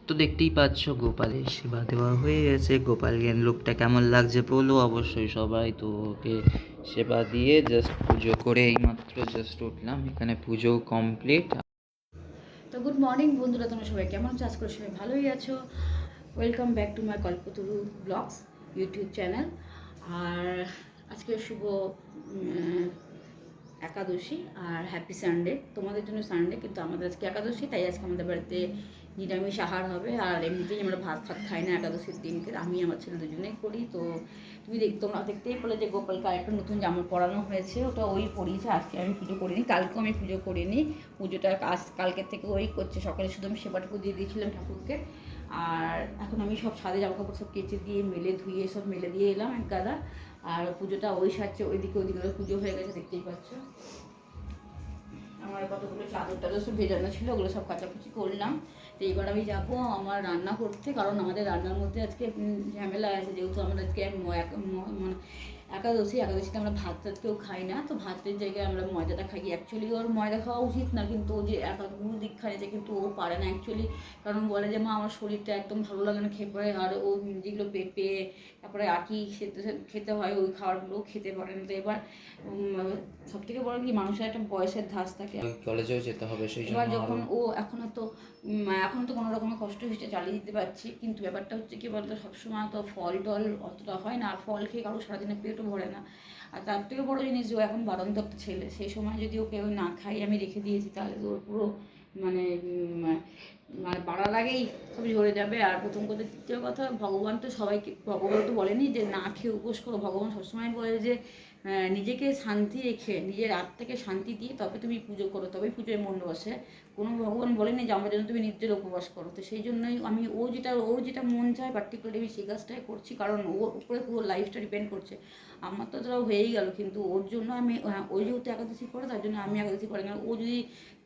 তো দেখতেই পাচ্ছ গোপালের সেবা দেওয়া হয়ে গেছে। গোপালের লোকটা কেমন লাগছে বলো অবশ্যই সবাই। তো ওকে সেবা দিয়ে জাস্ট পুজো করে এইমাত্র জাস্ট উঠলাম, এখানে পুজো কমপ্লিট। তো গুড মর্নিং বন্ধুরা, তোমরা সবাই কেমন আছো? আজ করে সবাই ভালোই আছো। Welcome back to my Kalpataru blogs YouTube channel. আর আজকে শুভ একাদশী আর হ্যাপি সানডে। তোমাদের জন্য সানডে, কিন্তু আমাদের আজকে একাদশী, তাই আজকে আমাদের বাড়িতে নিরামিষ আহার হবে। আর এমনিতেই আমরা ভাত খাই না একাদশীর দিনকে, আমি আমার ছেলে দুজনেই করি। তো তোমরা দেখতেই পেলে যে গোপালকে আরেকটা নতুন জামা পরানো হয়েছে, ওটা ওই পরিয়েছে। আজকে আমি পুজো করিনি, কালকেও আমি পুজো করিনি। পুজোটা কালকের থেকে ওই করছে। সকালে শুধু আমি সেবাটুকু দিয়ে দিয়েছিলাম ঠাকুরকে। আর এখন আমি সব সাদে জামা কাপড় সব কেচে দিয়ে মেলে ধুয়ে সব মেলে দিয়ে এলাম এক গাদা। আর পুজোটা ওই সারছে, ওইদিকে পুজো হয়ে গেছে, দেখতেই পাচ্ছ। আমার কতগুলো চাদর টাদর সব ভেজানো ছিল, ওগুলো সব কাচাকুচি করলাম। তো এইবার আমি যাবো আমার রান্না করতে, কারণ আমাদের রান্নার মধ্যে আজকে ঝামেলা আছে। যেহেতু আমরা আজকে মানে একাদশীতে আমরা ভাত টাত কেউ খাই না, তো ভাতের জায়গায় আমরা ময়দাটা খাই। অ্যাকচুয়ালি ওর ময়দা খাওয়া উচিত না, কিন্তু ও যে গুরু দীক্ষা নিতে, কিন্তু ও পারে না অ্যাকচুয়ালি। কারণ বলে যে মা আমার শরীরটা একদম ভালো লাগে না খেয়ে পড়ে। আর ও যেগুলো পেঁপে তারপরে আটি খেতে হয়, ওই খাবারগুলো খেতে পারে না। তো এবার সব থেকে বড় কি, মানুষের একটা বয়সের ধাস থাকে, কলেজেও যেতে হবে, সেই জন্য এবার যখন ও এখন তো কোনো রকমের কষ্ট হচ্ছে, চালিয়ে দিতে পারছি। কিন্তু ব্যাপারটা হচ্ছে কি বলতো, সবসময় তো ফল টল অতটা হয় না, আর ফল খেয়ে কারো সারাদিনে পেটও ভরে না। আর তার থেকে বড় জিনিস, ও এখন বাড়ন্ত একটা ছেলে, সেই সময় যদি ওকে না খাই আমি রেখে দিয়েছি, তাহলে তো ওর পুরো মানে মানে বাড়ার আগেই সব ঝরে যাবে। আর প্রথম কথা, দ্বিতীয় কথা, ভগবান তো বলেনি যে না খেয়ে উপোস করো। ভগবান সবসময় বলে যে নিজেকে শান্তি রেখে, নিজের আত্মাকে শান্তি দিয়ে তবে তুমি পুজো করো, তবেই পুজোয় মন বসে। কোনো ভগবান বলেনি যে আমার জন্য তুমি নির্জল উপবাস করো। তো সেই জন্যই আমি ওর যেটা মন চায় পার্টিকুলারলি আমি সেই কাজটাই করছি, কারণ ওর উপরে পুরো লাইফটা ডিপেন্ড করছে। আমার তো তাও হয়েই গেল, কিন্তু ওর জন্য আমি ওই যেহেতু একাদশী করে, তার জন্য আমি একাদশী করি না। ও যদি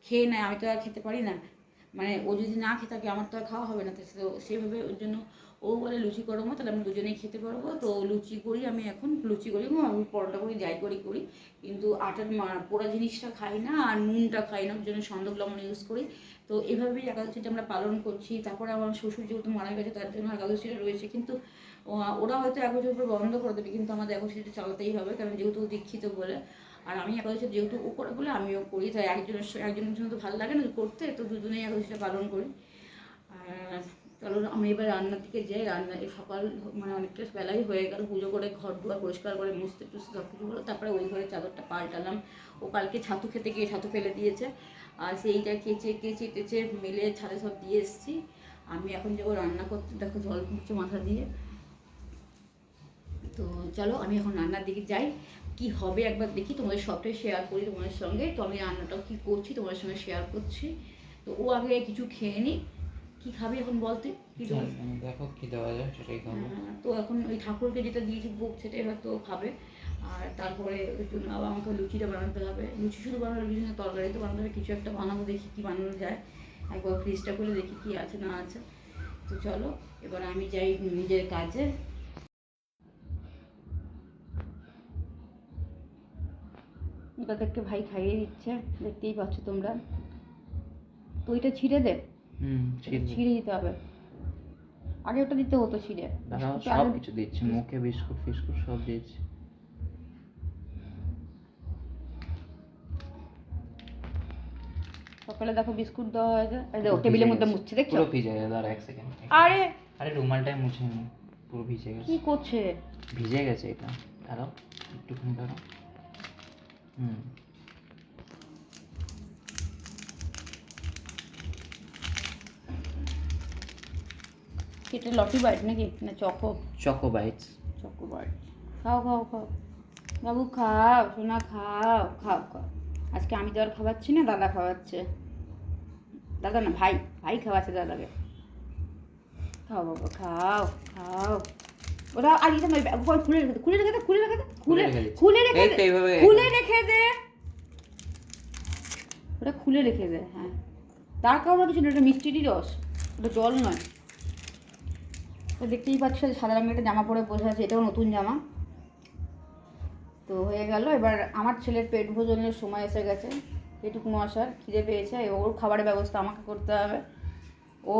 খেয়ে নেয়, আমি তো আর খেতে পারি না। মানে ও যদি না খেয়ে থাকে, আমার তো আর খাওয়া হবে না। তো সেইভাবে ওর জন্য ও বলে লুচি করো মা, তাহলে আমরা দুজনেই খেতে পারবো। তো লুচি করি, আমি এখন লুচি করি, আমি পরোটা করি, যাই করি। কিন্তু আটার পোড়া জিনিসটা খাই না, আর নুনটা খাই না, ওর জন্য সন্দক লবণ ইউজ করি। তো এভাবেই একাদশীটা আমরা পালন করছি। তারপরে আমার শ্বশুর যেহেতু মারা গেছে, তার জন্য একাদশীটা রয়েছে। কিন্তু ওরা হয়তো এক বছর পর বন্ধ করে দেবে, কিন্তু আমাদের একাদশীটা চালাতেই হবে, কারণ যেহেতু দীক্ষিত বলে। আর আমি একাদশী যেহেতু ও করে বলে আমিও করি, তাই একজনের জন্য তো ভালো লাগে না করতে, তো দুজনেই একাদশীটা পালন করি। আর চলো আমি এবার রান্নার দিকে যাই। সকাল মানে অনেকটা বেলাই হয়ে গেল, পুজো করে ঘর দুয়ার পরিষ্কার করে মুছতে টুছতে সব কিছু হলো। তারপরে ওই ঘরে চাদরটা পাল্টালাম। ও কালকে ছাতু খেতে গিয়ে ছাতু ফেলে দিয়েছে, আর সেইটা কেচে টেচে মেলে ছাদে সব দিয়ে এসেছি। আমি এখন যাবো রান্না করতে, দেখো জল পড়ছে মাথা দিয়ে। তো চলো আমি এখন রান্নার দিকে যাই, কি হবে একবার দেখি, তোমাদের সবটাই শেয়ার করি তোমাদের সঙ্গে। তো আমি রান্নাটাও কী করছি তোমাদের সঙ্গে শেয়ার করছি। তো ও আগে কিছু খেয়ে নিই। কি খাবি এখন বলতে, কি দেবো? দেখো কি দেওয়া যায় সেটাই খাবো। তো এখন ওই ঠাকুরকে যেটা দিয়েছি ভোগ, সেটাই হয়তো খাবে। আর তারপরে ওই জন্য আবার আমাকে লুচিটা বানাতে হবে। লুচি শুধু বানানোর কিছু না, তরকারি তো বানাতে হবে, কিছু একটা বানাবো, দেখি কি বানানো যায়। একবার ফ্রিজটা খুলে দেখি কি আছে না আছে। তো চলো এবার আমি যাই নিজের কাজে। এটা দেখতে ভাই খাইয়ে দিচ্ছে, দেখতেই পাচ্ছ তোমরা। তো ওইটা ছিঁড়ে দে, ছিঁড়ে দিতে হবে। আগে ওটা দিতে হতো ছিঁড়ে। সব কিছু দিচ্ছি, মুখে বিস্কুট ফিস্কুট সব দিচ্ছি। সকালে দেখো বিস্কুট দেওয়া হয়েছে, দেখো টেবিলের মধ্যে মুছছে, দেখছো? পুরো ভিজে গেছে, দাঁড়া এক সেকেন্ড। আরে রুমালটাই মুছে নি, পুরো ভিজে গেছে। কি করছে? ভিজে গেছে এটা, দাঁড়াও একটুখানি দাঁড়াও। এটা লটি বাইট নাকি না চকো বাইটস। Choco byte. খাও বাবু খাও, সোনা খাও। আজকে আমি তো আর খাওয়াচ্ছি না, দাদা খাওয়াচ্ছে। দাদা না, ভাই খাওয়াচ্ছে দাদাকে। খাও বাবা, খাও। ওরা আর এটা খুলে রেখে দে। ওটা খুলে রেখে দে, হ্যাঁ। তার কারণে কিছু না, এটা মিষ্টিরই রস, ওটা জল নয়। তো দেখতেই পাচ্ছ সাদা রঙের একটা জামা পরে বসে আছে, এটাও নতুন জামা। তো হয়ে গেল, এবার আমার ছেলের পেট ভোজনের সময় এসে গেছে। পেটুক মশার খিদে পেয়েছে, ওর খাবারের ব্যবস্থা আমাকে করতে হবে। ও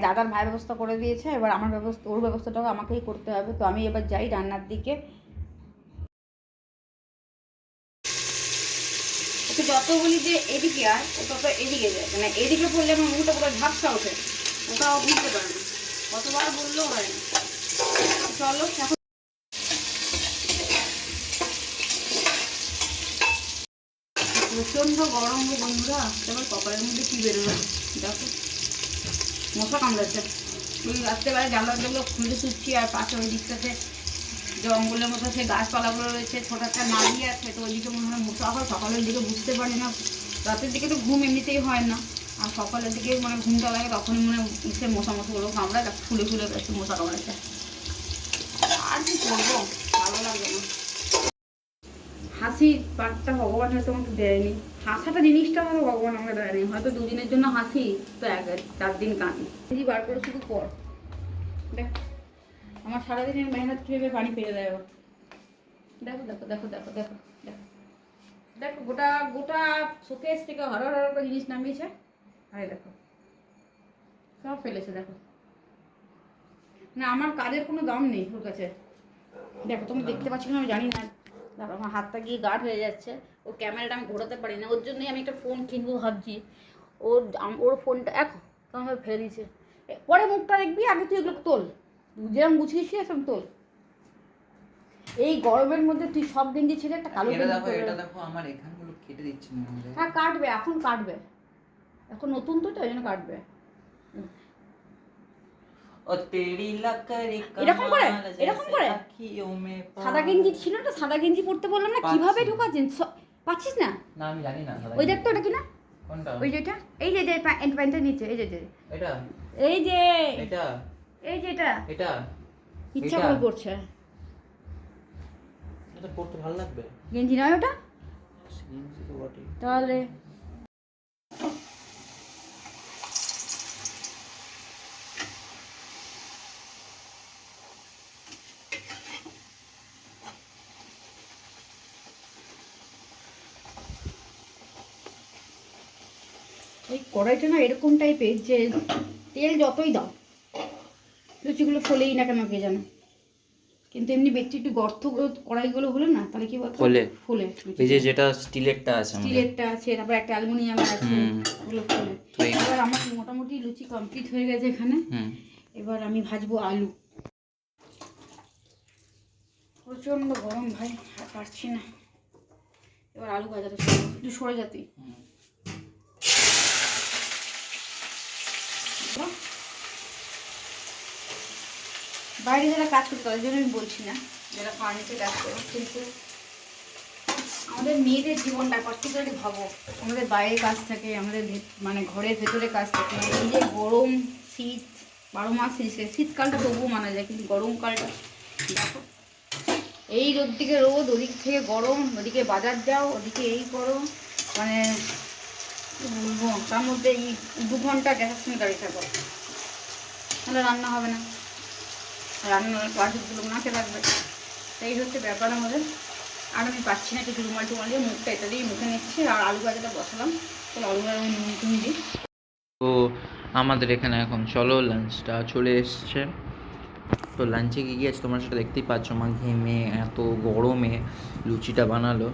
দাদার ভাই ব্যবস্থা করে দিয়েছে, এবার আমার ওর ব্যবস্থাটাও আমাকেই করতে হবে। তো আমি এবার যাই রান্নার দিকে। ওকে যত বলি যে এদিকে আর ও তত এদিকে যায়, মানে এদিকে পড়লে আমার মুখটা পুরো ঝাপসা ওঠে, ওটাও বুঝতে পারে না, কতবার বললেও হয় না। চলো এখন প্রচণ্ড গরম গো বন্ধুরা, এবার কপালের মধ্যে কী বেরোলো দেখো, মশা কামড়াচ্ছে। ওই রাত্রেবেলায় জানলাগুলো খুলে শুচ্ছি, আর পাশে ওই দিকটাতে জঙ্গলের মতো সেই গাছপালাগুলো রয়েছে, ছোটো একটা নালি আছে, তো ওইদিকে মনে হয় মশা হয়। সকালের দিকে বুঝতে পারি না, রাতের দিকে তো ঘুম এমনিতেই হয় না, আর সকালের দিকে মানে ঘুমটা লাগে তখনই মনে সে মশাগুলো কামড়ায়, ফুলে ফুলে একটু মশা কামড়াচ্ছে। আর কি করবো, ভালো লাগে না। হাসির পাটটা ভগবান হয়তো আমাকে দেয়নি, হাসাটা জিনিসটা হয়তো ভগবান আমাকে দেয়নি, হয়তো দুদিনের জন্য হাসি তো 4 দিন কাঁদি। এই বার করে শুধু পর দেখ আমার সারাদিনের মেহনত কীভাবে পানি ফেলে দেয় ও। দেখো দেখো দেখো দেখো দেখো দেখো দেখো গোটা গোটা শোকেস থেকে হরর করে জিনিস নামিয়েছে, আরে দেখো সব ফেলেছে। দেখো না, আমার কাজের কোনো দাম নেই ওর কাছে। দেখো তুমি দেখতে পাচ্ছ না আমি জানি না, দেখো আমার হাতটা গিয়ে গাঢ় হয়ে যাচ্ছে। ও ক্যামেরাটা আমি ঘোরাতে পারি না, ওর জন্যই আমি একটা ফোন কিনবো ভাবছি। ওর ফোনটা এখন কেমনভাবে ফেলে দিয়েছে। পরে মুখটা দেখবি, আগে তুই এগুলো তোল, যেরকম গুছিয়েছি এরকম তোল। এই গরমের মধ্যে তুই সব গেঞ্জি ছেড়ে একটা কালো গেঞ্জি পরে। এটা দেখো আমার এখানগুলো কেটে দিচ্ছে মনে হয়। হ্যাঁ কাটবে, এখন কাটবে, এখন নতুন তো তাই জন্য কাটবে। ও তেরি লাকড়ি এরকম করে এরকম করে সাদা গেঞ্জি ছিল না, সাদা গেঞ্জি পরতে বললাম না, কিভাবে ঢোকাচ্ছেন পাচ্ছিস না? না আমি জানি না। ওই দেখ তো ওটা কি না, কোনটা? ওই যেটা এই যে প্যান্টের নিচে, এই যে এটা, এই যে এটা, এই যে এটা এটা ইচ্ছা করে করছে। এটা পড়তে ভালো লাগবে। গেঞ্জি নয় ওটা গেঞ্জি তো বটে। তাহলে এই কড়াইটা না এরকম টাইপের যে তেল যতই দাও লুচিগুলো ফোলেই না কেন কে জানো, কিন্তু এমনি বেশি একটু গর্ত কড়াইগুলো হলে না তাহলে কি বলতো ফোলে। এই যে যেটা স্টিলেরটা আছে, স্টিলেরটা আছে, তারপর একটা অ্যালুমিনিয়ামের আছে, ওগুলো ফোলে। এবার আমার মোটামুটি লুচি কমপ্লিট হয়ে গেছে এখানে। এবার আমি ভাজবো আলু। প্রচণ্ড গরম ভাই, আর পারছি না। এবার আলু ভাজাটা একটু সরে যাতেই বাইরে যারা কাজ করতে তাদের জন্য আমি বলছি না, যারা ফার্নিচার কাজ করো, কিন্তু আমাদের মেয়েদের জীবনটা পার্টিকুলারলি ভাবো, আমাদের বাইরে কাজ থাকে, আমাদের মানে ঘরের ভেতরে কাজ থাকে, এই যে গরম শীত 12 মাস শীতকালটা তবুও মানা যায়, কিন্তু গরমকালটা দেখো, এই রোদ দিকে রোদ, ওদিক থেকে গরম, ওদিকে বাজার যাও, ওদিকে এই করো, মানে বলবো তার মধ্যে এই 2 ঘন্টা গ্যাসের সঙ্গে দাঁড়িয়ে থাকো, তাহলে রান্না হবে না, রান্নার বাসগুলো নাকে রাখবে। তাই হচ্ছে ব্যাপার আমাদের। আর আমি পাচ্ছি না কিছু রুমাল টুমাল দিয়ে মুখটা এটা দিয়ে মুখে নিচ্ছি, আর আলু ভাজাটা বসালাম, তাহলে আলু ভাজা নুন দিই। তো আমাদের এখানে এখন চলো লাঞ্চটা চলে এসছে। তো লাঞ্চে কি গিয়েছে তোমরা সেটা দেখতেই পাচ্ছ, মা ঘেমে এত গরমে লুচিটা বানালো।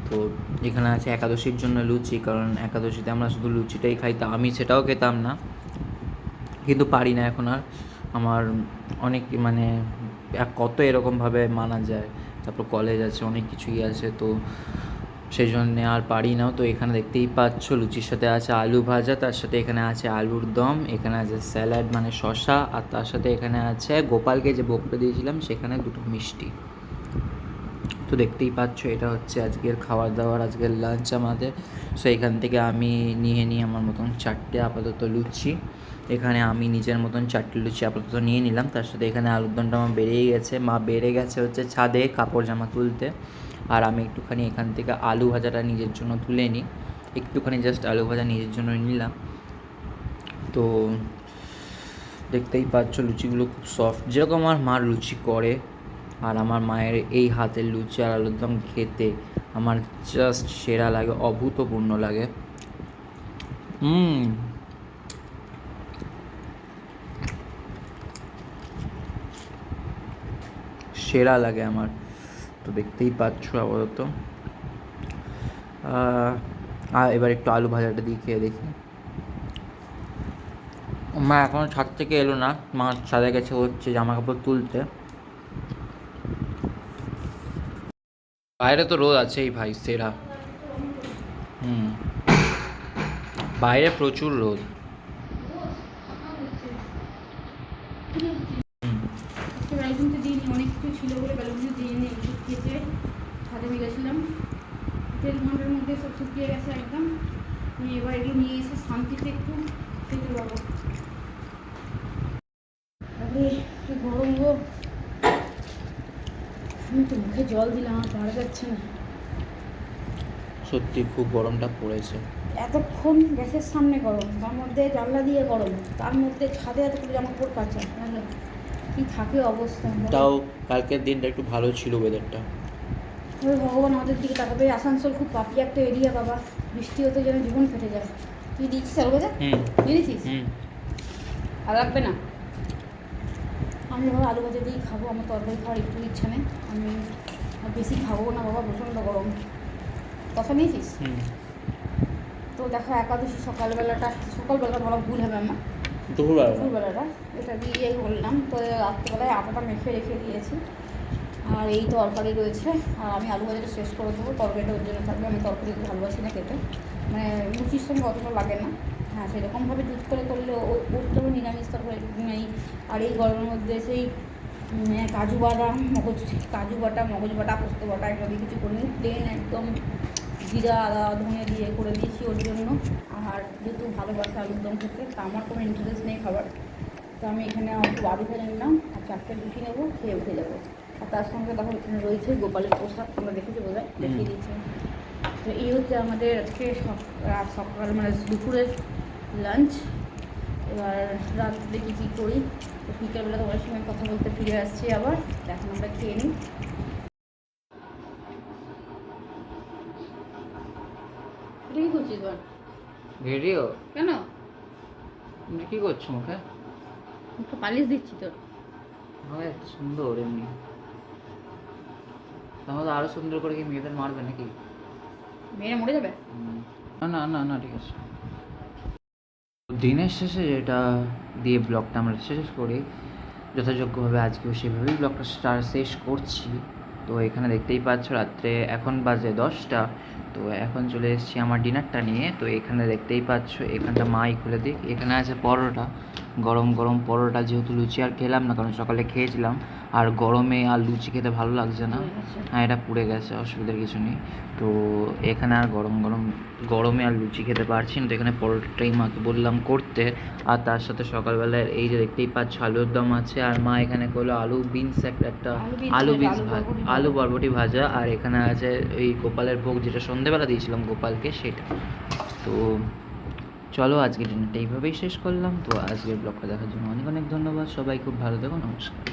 তো এখানে আছে একাদশীর জন্য লুচি, কারণ একাদশীতে আমরা শুধু লুচিটাই খাই, তা আমি সেটাও খেতাম না, কিন্তু পারি না এখন আর। আমার অনেক মানে কত এরকমভাবে মানা যায়, তারপর কলেজ আছে, অনেক কিছুই আছে, তো সেই জন্যে আর পারি না। তো এখানে দেখতেই পাচ্ছ লুচির সাথে আছে আলু ভাজা, তার সাথে এখানে আছে আলুর দম, এখানে আছে স্যালাড মানে শসা, আর তার সাথে এখানে আছে গোপালকে যে ভোগটা দিয়েছিলাম সেখানে 2টো মিষ্টি। তো দেখতেই পাচ্ছ এটা হচ্ছে আজকের খাওয়ার দাওয়ার, আজকের লাঞ্চ আমাদের। সো এখান থেকে আমি নিয়ে নিই আমার মতন 4টে আপাতত লুচি। এখানে আমি নিজের মতন 4টে লুচি আপাতত নিয়ে নিলাম। তার সাথে এখানে আলুর দমটা আমার বেড়েই গেছে, মা বেড়ে গেছে হচ্ছে ছাদে কাপড় জামা তুলতে, আর আমি একটুখানি এখান থেকে আলু ভাজাটা নিজের জন্য তুলে নিই, একটুখানি জাস্ট আলু ভাজা নিজের জন্য নিলাম। তো দেখতেই পাচ্ছ লুচিগুলো খুব সফট, যেরকম আমার মা লুচি করে, আর আমার মায়ের এই হাতের লুচি আর আলুর দম খেতে আমার জাস্ট সেরা লাগে, অভূতপূর্ণ লাগে। সেরা লাগে আমার। তো দেখতেই পাচ্ছ আপাতত। আর এবার একটু আলু ভাজাটা দিয়ে খেয়ে দেখি। মা এখনও ছাদ থেকে এলো না, মা ছাদে গেছে হচ্ছে জামা কাপড় তুলতে। বাইরে তো রোদ আছেই ভাই, সেরা। বাইরে প্রচুর রোদ। বেলুন তো দিইনি, অনেক কিছু ছিল বলে বেলুন দিইনি, শুকিয়েছে। ছাদে গেছিলাম, 1.5 ঘন্টার মধ্যে সব শুকিয়ে গেছে একদম। আমি এবার এগুলো নিয়ে এসে শান্তিতে একটু খেতে পারবো। আরে কি গরম গো, আমি তো মুখে জল দিলাম, আমার পারা যাচ্ছে না। সত্যি খুব গরমটা পড়েছে। এতক্ষণ গ্যাসের সামনে গরম, তার মধ্যে জানলা দিয়ে গরম, তার মধ্যে ছাদে এতক্ষণ জামা কাপড় কাচা, কি থাকে অবস্থা। তাও কালকের দিনটা একটু ভালো ছিল ওয়েদারটা। ভগবান আমাদের দিকে তাকাবে। আসানসোল খুব পাপি একটা এরিয়া বাবা, বৃষ্টি হতে যেন জীবন ফেটে যায়। তুই দিচ্ছিস আর বোঝা দিয়েছিস, আর লাগবে না। আমি বাবা আলু ভাজা দিয়েই খাবো, আমার তরকারি খাওয়ার একটু ইচ্ছা নেই। আমি আর বেশি খাবো না বাবা, প্রচণ্ড গরম। কথা নিয়েছিস তো দেখো, একাদশী সকালবেলাটা বলা ভুল হবে আমার, দুপুরবেলাটা এটা দিয়েই বললাম। তো রাত্রিবেলায় আটাটা মেখে রেখে দিয়েছি, আর এই তরকারি রয়েছে। আর আমি আলু ভাজাটা শেষ করে দেবো, তরকারিটা ওর জন্য থাকবে। আমি তরকারি একটু ভালোবাসি না খেতে, মানে লুচির সঙ্গে অতটা লাগে না। হ্যাঁ, সেরকমভাবে দুধ করে করলে ওর তো নিরামিষ তরকারি নেই। আর এই গরমের মধ্যে সেই কাজু বাটা মগজ বাটা পোস্ত বাটা এগুলো দিয়ে কিছু করিনি, প্লেন একদম জিরা আদা ধনে দিয়ে করে দিয়েছি ওর জন্য। আর যেহেতু ভালোবাসে আলুর দম খেতে, তা আমার কোনো ইন্টারেস্ট নেই খাবার। তো আমি এখানে একটু আলু ভাজা নিলাম আর 4টে লুচি নেবো, খেয়ে উঠে যাবো। আর তার সঙ্গে তখন এখানে রয়েছে গোপালের প্রসাদ, তোমরা দেখেছো বোধহয়, দেখিয়ে দিচ্ছি। তো এই হচ্ছে আমাদের আজকে সকাল মানে দুপুরের লাঞ্চ। এবার রাত্রে কী কী করি, তো বিকেলবেলা তোমার সঙ্গে কথা বলতে ফিরে আসছি আবার। এখন আমরা খেয়ে নিই। এটা কী করছিস বল? ভিডিও কেন তুমি কি করছো মুখে? মুখে পালিশ দিচ্ছি তোর। আমাকে সুন্দর এমনি, তাহলে আরো সুন্দর করে কি মেয়েদের মারবে নাকি? মেয়েরা মরে যাবে? না না না না, ঠিক আছে। দিনের শেষে যেটা দিয়ে ব্লগটা আমরা শেষ করি যথাযোগ্যভাবে, আজকেও সেভাবেই ব্লগটা শেষ করছি। তো এখানে দেখতেই পাচ্ছ রাত্রে এখন বাজে 10টা। তো এখন চলে এসেছি আমার ডিনারটা নিয়ে। তো এখানে দেখতেই পাচ্ছ, এখানটা মাই খুলে দিক, এখানে আছে পরোটা, গরম গরম পরোটা। যেহেতু লুচি আর খেলাম না, কারণ সকালে খেয়েছিলাম, আর গরমে আর লুচি খেতে ভালো লাগছে না। হ্যাঁ, এটা পুড়ে গেছে, অসুবিধার কিছু নেই। তো এখানে আর গরমে আর লুচি খেতে পারছি না, তো এখানে পরোটাটাই মাকে বললাম করতে। আর তার সাথে সকালবেলায় এই যে দেখতেই পাচ্ছ আলুর দম আছে, আর মা এখানে করলো আলু বরবটি ভাজা। আর এখানে আছে ওই গোপালের ভোগ, যেটা সন্ধেবেলা দিয়েছিলাম গোপালকে, সেটা। তো চলো আজকের ডিনারটা এইভাবেই শেষ করলাম। তো আজকের ব্লগটা দেখার জন্য অনেক অনেক ধন্যবাদ। সবাই খুব ভালো থেকো, নমস্কার।